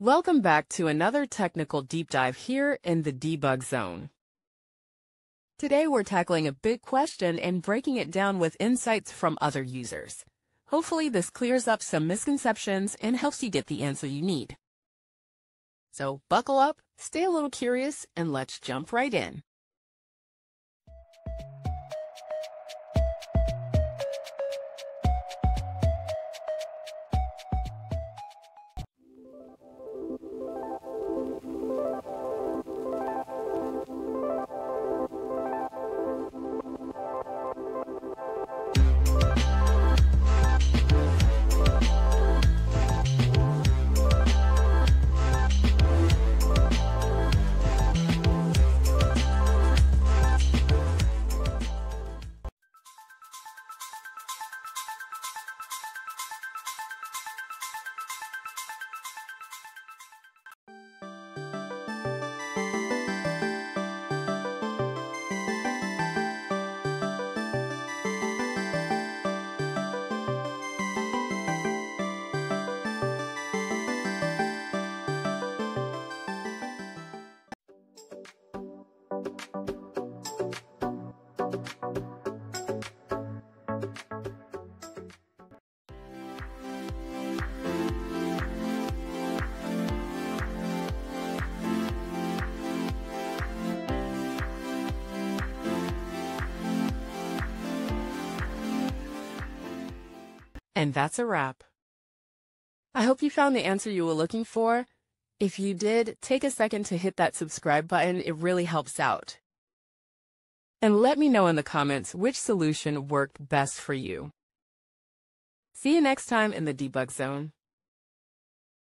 Welcome back to another technical deep dive here in the debug zone. Today we're tackling a big question and breaking it down with insights from other users. Hopefully this clears up some misconceptions and helps you get the answer you need. So buckle up, stay a little curious, and let's jump right in. And that's a wrap. I hope you found the answer you were looking for. If you did, take a second to hit that subscribe button. It really helps out. And let me know in the comments which solution worked best for you. See you next time in the debug zone.